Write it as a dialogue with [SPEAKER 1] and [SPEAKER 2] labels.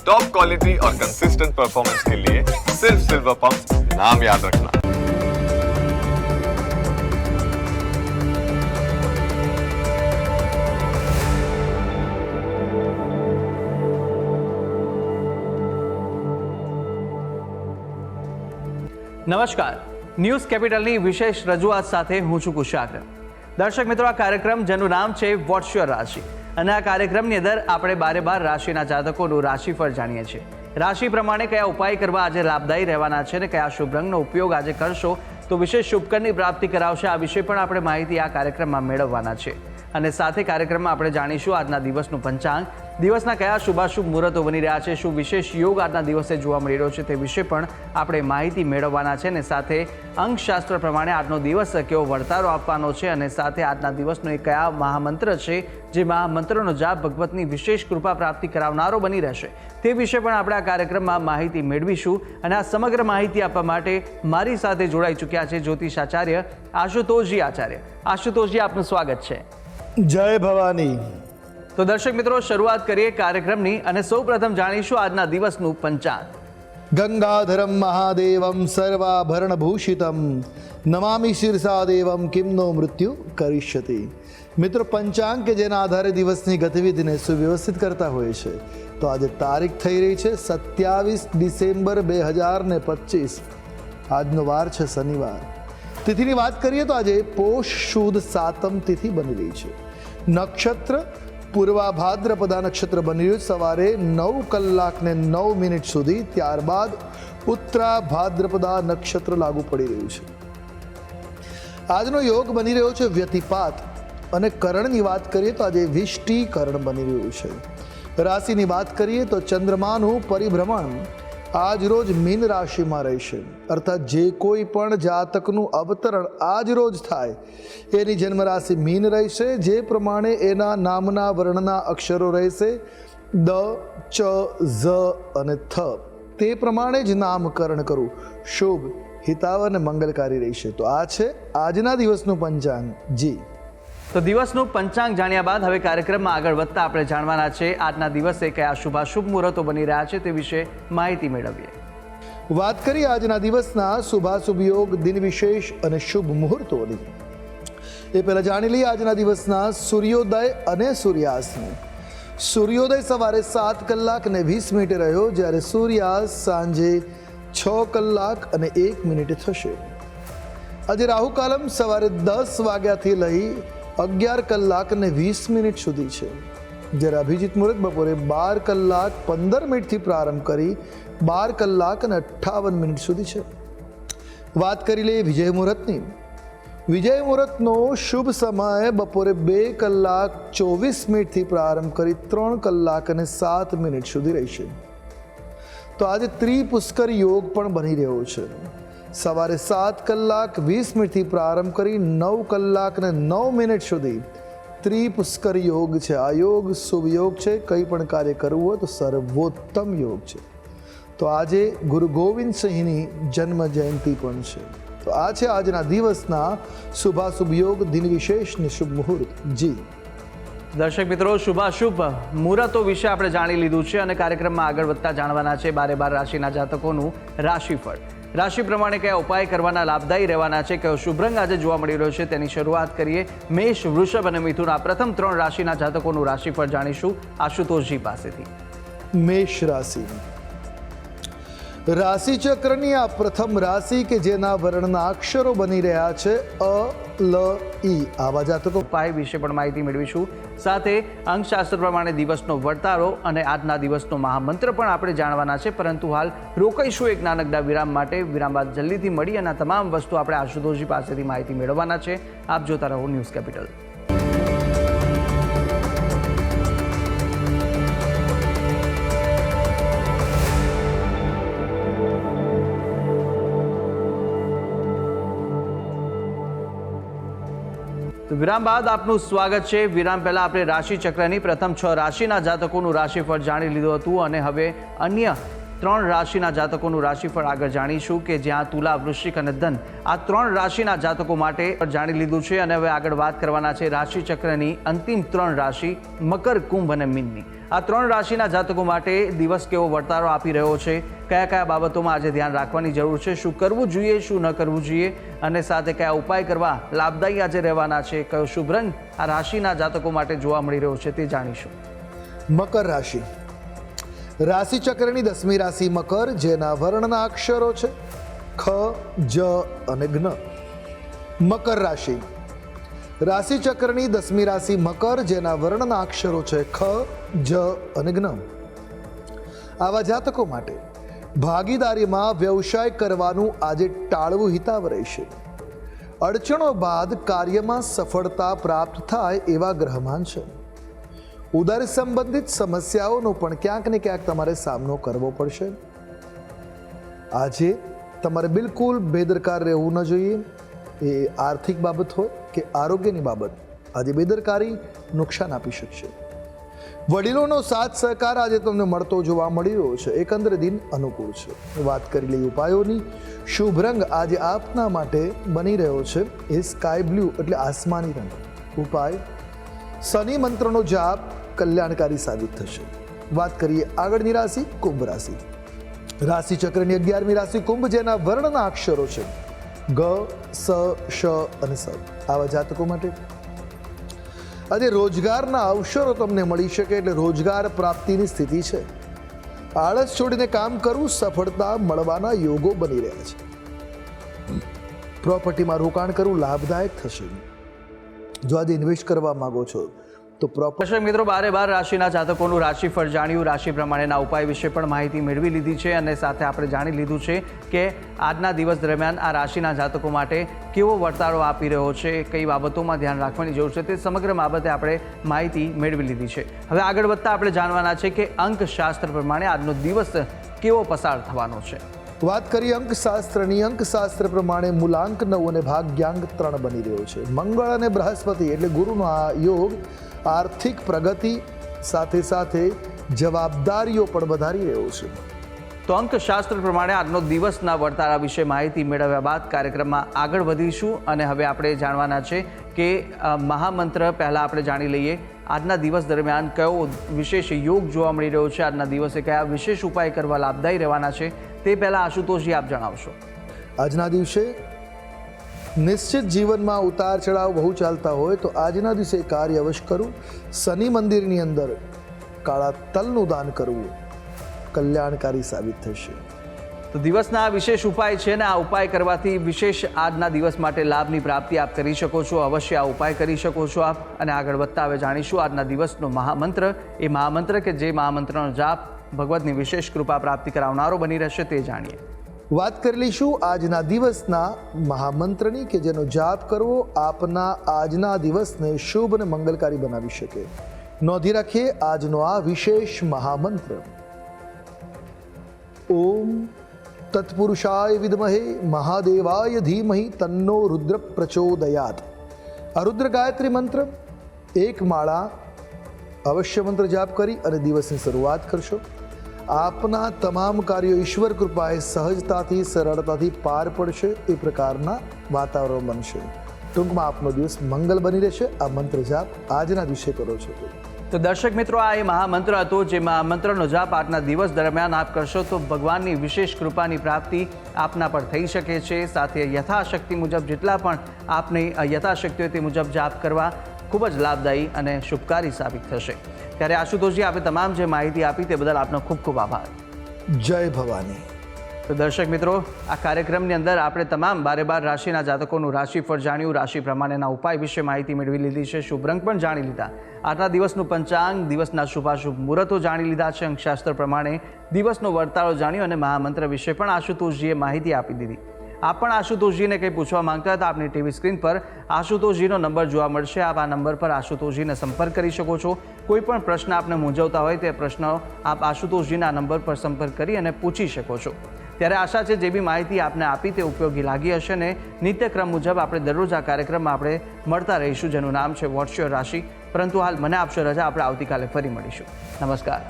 [SPEAKER 1] Top quality और consistent performance के लिए सिर्फ सिल्वर पंप नाम याद रखना।
[SPEAKER 2] નમસ્કાર, ન્યૂઝ કેપિટલની વિશેષ રજૂઆત સાથે હું છું કુશાગ્ર. દર્શક મિત્રો, આ કાર્યક્રમ જેનું નામ છે વોટ્સ યોર રાશિ, અને આ કાર્યક્રમની અંદર આપણે 12 રાશિના જાતકોનું રાશિફળ જાણીએ છીએ. રાશિ પ્રમાણે કયા ઉપાય કરવા આજે લાભદાયી રહેવાના છે અને કયા શુભ રંગનો ઉપયોગ આજે કરશો તો વિશેષ શુભકરની પ્રાપ્તિ કરાવશે, આ વિશે પણ આપણે માહિતી આ કાર્યક્રમમાં મેળવવાના છે. અને સાથે કાર્યક્રમમાં આપણે જાણીશું આજના દિવસનું પંચાંગ, દિવસના કયા શુભાશુભ મુહૂર્તો બની રહ્યા છે, શું વિશેષ યોગ આજના દિવસે જોવા મળી રહ્યો છે તે વિશે પણ આપણે માહિતી મેળવવાના છે. અને સાથે અંકશાસ્ત્ર પ્રમાણે આજનો દિવસ કેવો વર્તારો આપવાનો છે, અને સાથે આજના દિવસનો એ કયા મહામંત્ર છે જે મહામંત્રનો જાપ ભગવતની વિશેષ કૃપા પ્રાપ્તિ કરાવનારો બની રહેશે તે વિશે પણ આપણે આ કાર્યક્રમમાં માહિતી મેળવીશું. અને આ સમગ્ર માહિતી આપવા માટે મારી સાથે જોડાઈ ચૂક્યા છે જ્યોતિષાચાર્ય આશુતોષજી આચાર્ય. આશુતોષજી, આપનું સ્વાગત છે.
[SPEAKER 3] જય ભવાની.
[SPEAKER 2] તો દર્શક મિત્રો, શરૂઆત કરીએ કાર્યક્રમની અને સૌપ્રથમ જાણીશું આજના દિવસનું પંચાંગ.
[SPEAKER 3] ગંગાધરમ મહાદેવમ સર્વાભરણભૂષિતમ નમામિ શિરસા દેવમ કિમનો મૃત્યુ કરીષ્યતિ. મિત્રો, પંચાંગ કે જેના આધારે દિવસની ગતિવિધિને સુવ્યવસ્થિત કરતા હોય છે. તો આજે તારીખ થઈ રહી છે 27 ડિસેમ્બર 2025. આજનો વાર છે શનિવાર. તિથિની વાત કરીએ તો આજે પોષ શુદ્ધ સાતમ તિથિ બની રહી છે. નક્ષત્ર પૂર્વા ભાદ્રપદા નક્ષત્ર બની રહ્યું સવારે 9 કલાક ને 9 મિનિટ સુધી. ત્યારબાદ ઉત્તરા ભાદ્રપદા નક્ષત્ર લાગુ પડી રહ્યું છે. આજનો યોગ બની રહ્યો છે વ્યતિપાત. અને કરણની વાત કરીએ તો આજે વિષ્ટિકરણ બની રહ્યું છે. રાશિની વાત કરીએ તો ચંદ્રમાનું પરિભ્રમણ આજ રોજ મીન રાશિમાં રહેશે. અર્થાત જે કોઈ પણ જાતકનું અવતરણ આજ રોજ થાય એની જન્મ રાશિ મીન રહેશે. જે પ્રમાણે એના નામના વર્ણના અક્ષરો રહેશે દ, ચ, ઝ અને થ, તે પ્રમાણે જ નામકરણ કરવું શુભ, હિતાવ અને મંગલકારી રહેશે. તો આ છે આજના દિવસનું પંચાંગ. જી,
[SPEAKER 2] તો દિવસનું પંચાંગ જાણ્યા બાદ હવે કાર્યક્રમમાં આગળ વધતા આપણે જાણવાના છે આજના દિવસે કયા શુભાશુભ મુહૂર્તો બની રહ્યા છે તે વિશે માહિતી મેળવીએ.
[SPEAKER 3] વાત કરીએ આજના દિવસના શુભાશુભ યોગ, દિન વિશેષ અને શુભ મુહૂર્તોની. એ પહેલાં જાણી લઈએ આજના દિવસના સૂર્યોદય અને સૂર્યાસ્તની. સૂર્યોદય સવારે 7 કલાક અને 20 મિનિટે રહ્યો, જ્યારે સૂર્યાસ્ત સાંજે 6 કલાક અને 1 મિનિટે થશે. આજે રાહુકાલમ સવારે 10 વાગ્યાથી લઈ 11 કલાક અને 20 મિનિટ સુધી છે, જ્યારે અભિજીત મુહૂર્ત બપોરે 12 કલાક 15 મિનિટથી પ્રારંભ કરી 12 કલાક અને 58 મિનિટ સુધી છે. વાત કરી લઈએ વિજય મુહૂર્તની. વિજય મુહૂર્તનો શુભ સમય બપોરે 2 કલાક 24 મિનિટથી પ્રારંભ કરી 3 કલાક અને 7 મિનિટ સુધી રહેશે. તો આજે ત્રિપુષ્કર યોગ પણ બની રહ્યો છે. સવારે 7 કલાક 20 મિનિટથી પ્રારંભ કરી 9 કલાક અને 9 મિનિટ સુધી ત્રિપુષ્કર યોગ છે. આ યોગ શુભ યોગ છે. કંઈ પણ કાર્ય કરવું હોય તો સર્વોત્તમ યોગ છે. તો આજે ગુરુ ગોવિંદ સિંહની જન્મ જયંતિ પણ છે. તો આ છે આજના દિવસના શુભાશુભ યોગ, દિન વિશેષની શુભ મુહૂર્ત. જી
[SPEAKER 2] દર્શક મિત્રો, શુભાશુભ મુહૂર્તો વિશે આપણે જાણી લીધું છે અને કાર્યક્રમમાં આગળ વધતા જાણવાના છે 12 રાશિના જાતકોનું રાશિફળ. રાશિ પ્રમાણે કયા ઉપાય કરવાના લાભદાયી રહેવાના છે, કયો શુભ રંગ આજે જોવા મળી રહ્યો છે તેની શરૂઆત કરીએ. મેષ, વૃષભ અને મિથુન આ પ્રથમ 3 રાશિના જાતકોનું રાશિફળ જાણીશું આશુતોષજી પાસેથી.
[SPEAKER 3] મેષ રાશિ. રાશિ ચક્રની આ પ્રથમ રાશિ કે જેના વર્ણના અક્ષરો બની રહ્યા છે અ, લ, ઈ. આવા જાતકો
[SPEAKER 2] ઉપાય વિશે પણ માહિતી મેળવીશું. સાથે અંકશાસ્ત્ર પ્રમાણે દિવસનો વર્તારો અને આજના દિવસનો મહામંત્ર પણ આપણે જાણવાના છે. પરંતુ હાલ રોકાઈશું એક નાનકડા વિરામ માટે. વિરામ બાદ જલ્દીથી મળી અને તમામ વસ્તુ આપણે આશુતોષજી પાસેથી માહિતી મેળવવાના છે. આપ જોતા રહો ન્યૂઝ કેપિટલ. વિરામ બાદ આપનું સ્વાગત છે. વિરામ પહેલા આપણે રાશિ ચક્રની પ્રથમ 6 રાશિના જાતકોનું રાશિફળ જાણી લીધું હતું અને હવે અન્ય 3 રાશિના જાતકોનું રાશિફળ આગળ જાણીશું કે જ્યાં તુલા, વૃશ્ચિક અને ધન આ 3 રાશિના જાતકો માટે જાણી લીધું છે. અને હવે આગળ વાત કરવાના છે રાશિચક્રની અંતિમ 3 રાશિ મકર, કુંભ અને મીનની. આ 3 રાશિના જાતકો માટે દિવસ કેવો વર્તારો આપી રહ્યો છે, કયા કયા બાબતોમાં આજે ધ્યાન રાખવાની જરૂર છે, શું કરવું જોઈએ, શું ન કરવું જોઈએ, અને સાથે કયા ઉપાય કરવા લાભદાયી આજે રહેવાના છે, કયો શુભ રંગ આ રાશિના જાતકો માટે જોવા મળી રહ્યો છે તે જાણીશું.
[SPEAKER 3] મકર રાશિ. રાશિચક્રની 10મી રાશિ મકર, જેના વર્ણના અક્ષરો છે ખ, જ અને જ્ઞ. મકર રાશિ. રાશિચક્રની 10મી રાશિ મકર, જેના વર્ણના અક્ષરો છે ખ, જ અને જ્ઞ. આવા જાતકો માટે ભાગીદારીમાં વ્યવસાય કરવાનું આજે ટાળવું હિતાવ રહેશે. અડચણો બાદ કાર્યમાં સફળતા પ્રાપ્ત થાય એવા ગ્રહમાન છે. ઉદર સંબંધિત સમસ્યાઓનો પણ ક્યાંક ને ક્યાંક તમારે સામનો કરવો પડશે. આજે તમારે બિલકુલ બેદરકાર રહેવું ન જોઈએ. એ આર્થિક બાબત હોય કે આરોગ્યની બાબત, આજે બેદરકારી નુકસાન આપી શકશે. વડીલોનો સાથ સહકાર આજે તમને મળતો જોવા મળી રહ્યો છે. એકંદરે દિન અનુકૂળ છે. વાત કરી લઈએ ઉપાયોની. શુભ રંગ આજે આપના માટે બની રહ્યો છે એ સ્કાય બ્લુ એટલે આસમાની રંગ. ઉપાય શનિ મંત્રનો જાપ કલ્યાણકારી સાબિત થશે. વાત કરીએ આગળની રાશિ કુંભ રાશિ. રાશિચક્રની 11મી રાશિ કુંભ, જેના વર્ણના અક્ષરો છે ગ, સ, શ અને સ. આવા જાતકો માટે આજે રોજગારના અવસરો તમને મળી શકે, એટલે રોજગાર પ્રાપ્તિની સ્થિતિ છે. આળસ છોડીને કામ કરવું, સફળતા મળવાના યોગો બની રહ્યા છે. પ્રોપર્ટીમાં રોકાણ કરવું લાભદાયક થશે. જો આજે ઇન્વેસ્ટ કરવા માંગો છો તો
[SPEAKER 2] દર્શક મિત્રો, 12 રાશિના જાતકોનું રાશિફળ જાણ્યું, રાશિ પ્રમાણેના ઉપાય વિશે પણ માહિતી મેળવી લીધી છે. અને સાથે આપણે જાણી લીધું છે કે આજના દિવસ દરમિયાન આ રાશિના જાતકો માટે કેવો વર્તારો આપી રહ્યો છે, કઈ બાબતોમાં ધ્યાન રાખવાની જરૂર છે, તે સમગ્ર બાબતે આપણે માહિતી મેળવી લીધી છે. હવે આગળ વધતા આપણે જાણવાના છે કે અંકશાસ્ત્ર પ્રમાણે આજનો દિવસ કેવો પસાર થવાનો છે.
[SPEAKER 3] વાત કરીએ અંકશાસ્ત્રની. અંકશાસ્ત્ર પ્રમાણે મૂલાંક 9 અને ભાગ્યાંક 3 બની રહ્યો છે. મંગળ અને બૃહસ્પતિ એટલે ગુરુનો આ યોગ આર્થિક પ્રગતિ સાથે સાથે જવાબદારીઓ પણ વધારી રહ્યો છે.
[SPEAKER 2] તો અંકશાસ્ત્ર પ્રમાણે આજનો દિવસના વર્તારા વિશે માહિતી મેળવ્યા બાદ કાર્યક્રમમાં આગળ વધીશું. અને હવે આપણે જાણવાના છે કે મહામંત્ર પહેલાં આપણે જાણી લઈએ. આજના દિવસ દરમિયાન કયો વિશેષ યોગ જોવા મળી રહ્યો છે, આજના દિવસે કયા વિશેષ ઉપાય કરવા લાભદાયી રહેવાના છે, તે પહેલાં આશુતોષજી આપ જણાવશો.
[SPEAKER 3] આજના દિવસે નિશ્ચિત જીવનમાં ઉતાર ચઢાવ બહુ ચાલતા હોય તો આજના દિવસે કાર્ય અવશ્ય કરવું. શનિ મંદિરની અંદર કાળા તલનું દાન કરવું કલ્યાણકારી સાબિત થશે.
[SPEAKER 2] તો દિવસના આ વિશેષ ઉપાય છે ને આ ઉપાય કરવાથી વિશેષ આજના દિવસ માટે લાભની પ્રાપ્તિ આપ કરી શકો છો. અવશ્ય આ ઉપાય કરી શકો છો આપ. અને આગળ વધતા હવે જાણીશું આજના દિવસનો મહામંત્ર. એ મહામંત્ર કે જે મહામંત્રનો જાપ ભગવતની વિશેષ કૃપા પ્રાપ્તિ કરાવનારો બની રહેશે તે જાણીએ.
[SPEAKER 3] વાત કરી લઈશું આજના દિવસના મહામંત્રની કે જેનો જાપ કરવો આપના આજના દિવસને શુભ અને મંગલકારી બનાવી શકે. નોંધી રાખીએ આજનો આ વિશેષ મહામંત્ર. ઓમ તત્પુરુષાય વિદ્મહે મહાદેવાય ધીમહિ તન્નો રુદ્ર પ્રચોદયાત. આ રુદ્ર ગાયત્રી મંત્ર એક માળા અવશ્ય મંત્ર જાપ કરી અને દિવસની શરૂઆત કરશો. આપના તમામ કાર્યો ઈશ્વર કૃપાએ સહજતાથી સરળતાથી પાર પડશે એ પ્રકારના વાતાવરણ બનશે. ટૂંકમાં આપનો દિવસ મંગલ બની રહેશે. આ મંત્ર જાપ આજના દિવસે કરો છો.
[SPEAKER 2] તો દર્શક મિત્રો, આ એ મહામંત્ર હતો જે મહામંત્રનો જાપ આજના દિવસ દરમિયાન આપ કરશો તો ભગવાનની વિશેષ કૃપાની પ્રાપ્તિ આપના પર થઈ શકે છે. સાથે યથાશક્તિ મુજબ જેટલા પણ આપની યથાશક્તિ હોય તે મુજબ જાપ કરવા ખૂબ જ લાભદાયી અને શુભકારી સાબિત થશે. ત્યારે આશુતોષજી, આપણે તમામ જે માહિતી આપી તે બદલ આપનો ખૂબ ખૂબ આભાર.
[SPEAKER 3] જય ભવાની.
[SPEAKER 2] તો દર્શક મિત્રો, આ કાર્યક્રમની અંદર આપણે તમામ 12 રાશિના જાતકોનું રાશિફળ જાણ્યું, રાશિ પ્રમાણેના ઉપાય વિશે માહિતી મેળવી લીધી છે, શુભ રંગ પણ જાણી લીધા, આજના દિવસનું પંચાંગ, દિવસના શુભાશુભ મુહૂર્તો જાણી લીધા છે, અંકશાસ્ત્ર પ્રમાણે દિવસનો વર્તારો જાણ્યો અને મહામંત્ર વિશે પણ આશુતોષજીએ માહિતી આપી દીધી. આપ પણ આશુતોષજીને કંઈ પૂછવા માંગતા હતા, આપની ટીવી સ્ક્રીન પર આશુતોષજીનો નંબર જોવા મળશે. આપ આ નંબર પર આશુતોષજીને સંપર્ક કરી શકો છો. કોઈ પણ પ્રશ્ન આપને મૂંઝવતા હોય તે પ્રશ્નો આપ આશુતોષજીના નંબર પર સંપર્ક કરી અને પૂછી શકો છો. ત્યારે આશા છે જે બી માહિતી આપને આપી તે ઉપયોગી લાગી હશે ને નિત્યક્રમ મુજબ આપણે દરરોજ આ કાર્યક્રમમાં આપણે મળતા રહીશું, જેનું નામ છે વોટ્સ યોર રાશિ. પરંતુ હાલ મને આપશો રજા, આપણે આવતીકાલે ફરી મળીશું. નમસ્કાર.